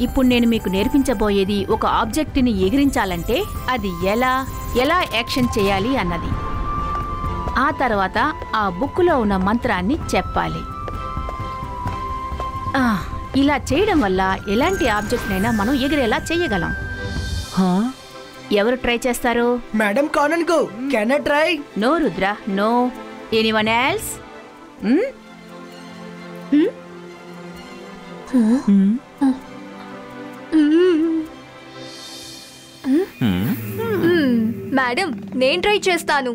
ఇప్పుడు నేను మీకు నేర్పించబోయేది ఒక ఆబ్జెక్ట్ని ఎగిరించాలంటే అది ఎలా యాక్షన్ చేయాలి అన్నది. ఆ తర్వాత ఆ బుక్కులో ఉన్న మంత్రాన్ని చెప్పాలి. ఇలా చేయడం వల్ల ఎలాంటి ఆబ్జెక్ట్నైనా మనం ఎగిరేలా చేయగలం. ఎవరు ట్రై చేస్తారు? మేడం కానన్ go. Can I try? No Rudra, no. Anyone else? Madam నేను ట్రై చేస్తాను.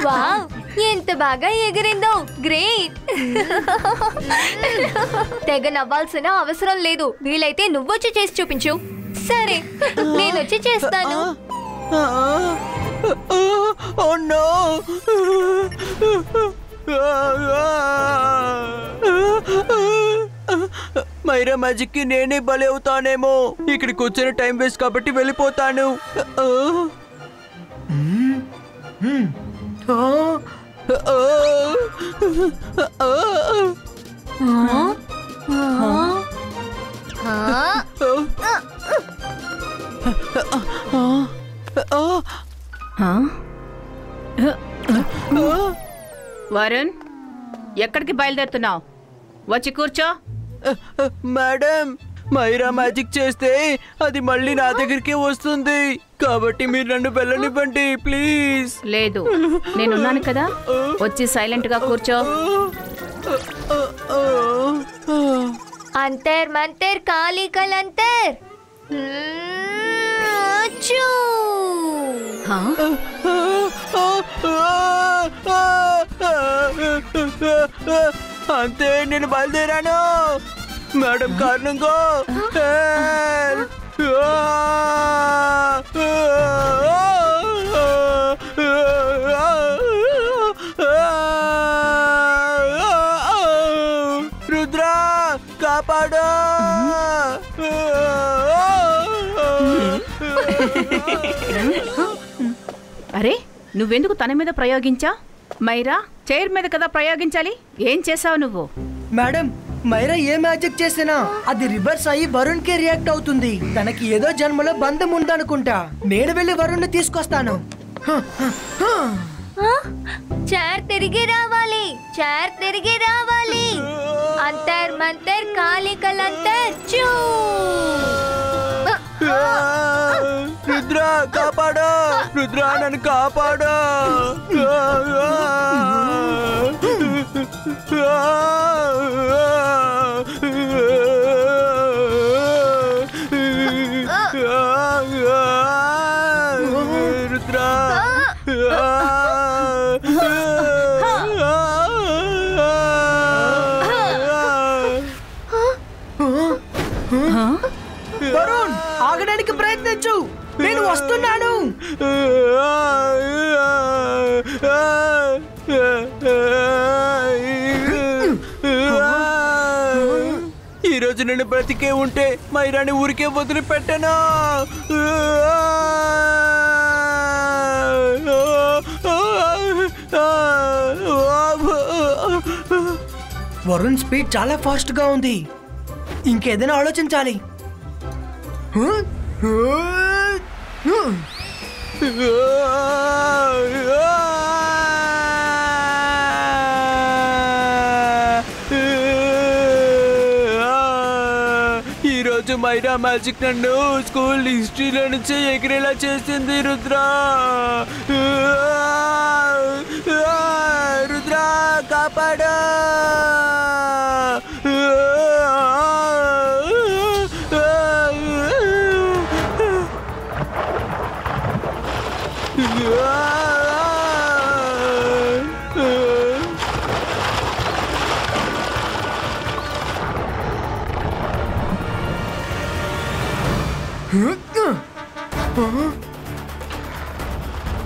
వావ్, ఎంత బాగా ఎగిరిందో. గ్రేట్. తెగ నవ్వాల్సిన అవసరం లేదు. వీలైతే నువ్వొచ్చి చేసి చూపించు. సరే, నేను వచ్చి చేస్తాను. మైరా మ్యాజిక్ కి నేనే బలి అవుతానేమో. ఇక్కడికి వచ్చిన టైం వేస్ట్ కాబట్టి వెళ్ళిపోతాను. వరుణ్, ఎక్కడికి బయలుదేరుతున్నావు? వచ్చి కూర్చో. మేడం, మైరా మ్యాజిక్ చేస్తే అది మళ్ళీ నా దగ్గరికి వస్తుంది. కాబట్టి మీరు నన్ను వెళ్ళనివ్వండి ప్లీజ్. లేదు, నేనున్నాను కదా. వచ్చి సైలెంట్ గా కూర్చో. అంతర్ మంతర్ కాళీ కలంతర్. అంతే, నేను బయలుదేరాను. మేడం కారణంగా రుద్ర కాపాడు. అరే, నువ్వెందుకు తన మీద ప్రయోగించా? మైరా చైర్ మీద కదా ప్రయోగించాలి. ఏం చేసావు నువ్వు? మేడం, మైరా ఏ మ్యాజిక్ చేసినా అది రివర్స్ అయ్యి వరుణ్ కే రియాక్ట్ అవుతుంది. తనకి ఏదో జన్మలో బంధం ఉందనుకుంటా. నేను వెళ్ళి వరుణ్ తీసుకొస్తాను. చైర్ తిరిగి రావాలి. చైర్ తిరిగి రావాలి. అంతర్ మంతర్ కాళీ కలంతర్. రుద్ర కాపాడు. రుద్ర నన్ను కాపాడు. రుద్ర వరుణ్, ఆగడానికి ప్రయత్నించు. నేను వస్తున్నాను. ఈరోజు నేను బ్రతికే ఉంటే మైరాని ఊరికే వదిలిపెట్టను. వరుణ్ స్పీడ్ చాలా ఫాస్ట్ గా ఉంది. ఇంకేదైనా ఆలోచించాలి. ఈరోజు మైరా మ్యాజిక్ నన్ను స్కూల్ హిస్టరీలో నుంచి ఎగిరేలా చేసింది. రుద్ర రుద్ర కాపాడు.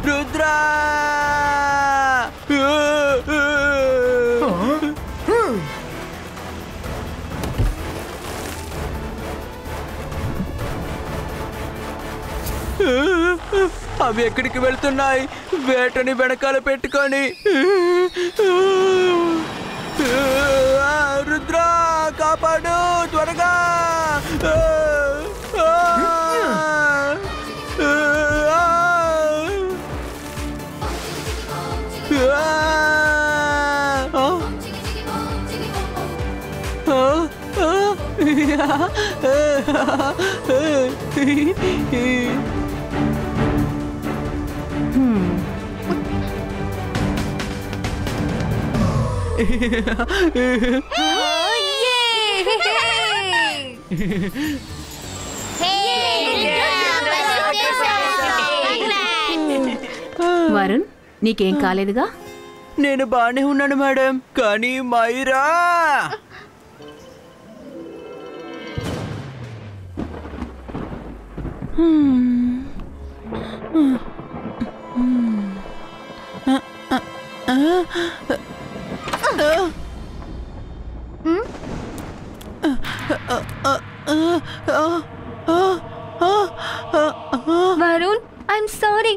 రుద్రా! అవి ఎక్కడికి వెళ్తున్నాయి? వేటని వెనకాల పెట్టుకొని. రుద్రా కాపాడు త్వరగా. వరుణ్, నీకేం కాలేదుగా? నేను బానే ఉన్నాను మేడం, కానీ మైరా వరుణ్, ఐఎమ్ సారీ.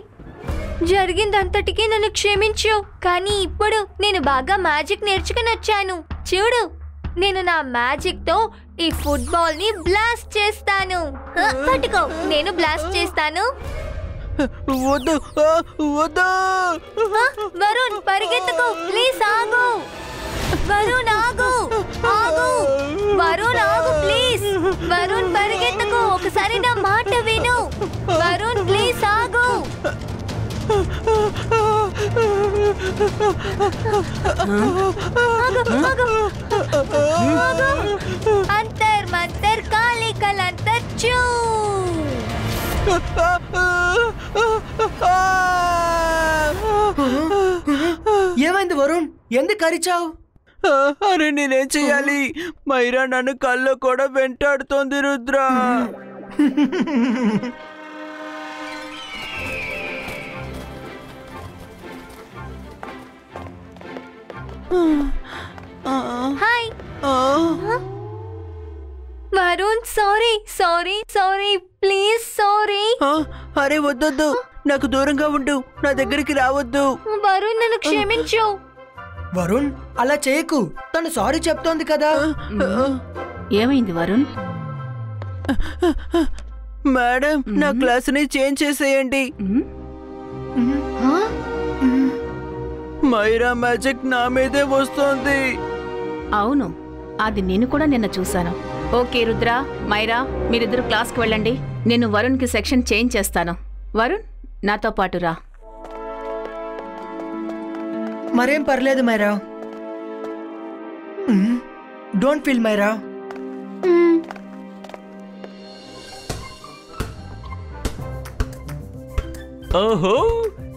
జరిగిందంతటికీ నన్ను క్షమించు. కానీ ఇప్పుడు నేను బాగా మ్యాజిక్ నేర్చుకుని వచ్చాను. చూడు, నేను నా మ్యాజిక్ తో ఈ ఫుట్బాల్ ని బ్లాస్ట్ చేస్తాను. పట్టుకో, నేను బ్లాస్ట్ చేస్తాను. వద్దు వద్దు. వరుణ్, పరిగెత్తుకో, ప్లీజ్ ఆగు. వరుణ్ ఆగు, ఆగు. వరుణ్ ఆగు ప్లీజ్. వరుణ్ పరిగెత్తుకో, ఒకసారి నా మాట విను. వరుణ్ ప్లీజ్ ఆగు. అంతర్ మంతర్ కాళీ కలంతర్ చూ. ఏమైంది వరుణ్? ఎందుకు అరిచావు? అరే నేనేం చెయ్యాలి? మైరా నన్ను కల్లో కూడా వెంటాడుతోంది Rudra. Hi Varun, sorry sorry sorry, please sorry. అరే వద్దొద్దు, నాకు దూరంగా ఉండు, నా దగ్గరికి రావద్దు. వరుణ్, నన్ను క్షమించు. వరుణ్ అలా చేయకు, తను సారీ చెప్తోంది కదా. ఏమైంది వరుణ్? మేడం, నా క్లాస్ ని చేంజ్ చేసేయండి. మైరా మ్యాజిక్ నా మీదే వస్తోంది. అవును, అది నేను కూడా నిన్న చూశాను. ఓకే రుద్ర, మైరా, మీరిద్దరు క్లాస్కి వెళ్ళండి. నేను వరుణ్కి సెక్షన్ చేంజ్ చేస్తాను. వరుణ్, నాతో పాటు రా. మరేం పర్లేదు మైరా. Don't feel Myra. ఓహో,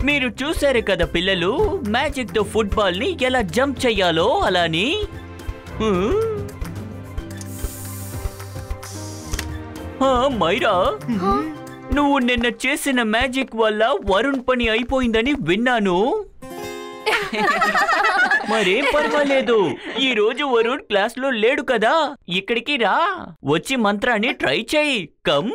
మీరు చూసారు కదా పిల్లలు, మ్యాజిక్ తో ఫుట్బాల్ ని ఎలా జంప్ చెయ్యాలో అలాని. మైరా, నువ్వు నిన్న చేసిన మ్యాజిక్ వల్ల వరుణ్ పని అయిపోయిందని విన్నాను. మరేం పర్వాలేదు, ఈ రోజు వరుణ్ క్లాస్ లో లేడు కదా, ఇక్కడికి రా, వచ్చి మంత్రాన్ని ట్రై చెయ్యి. కమ్.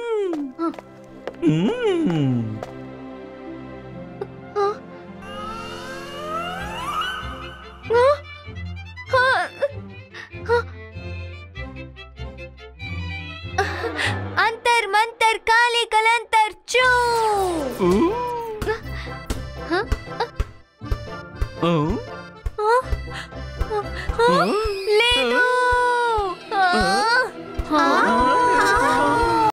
అంతర్ మంతర్ కాళీ కలంతర్ చూ. లేదు.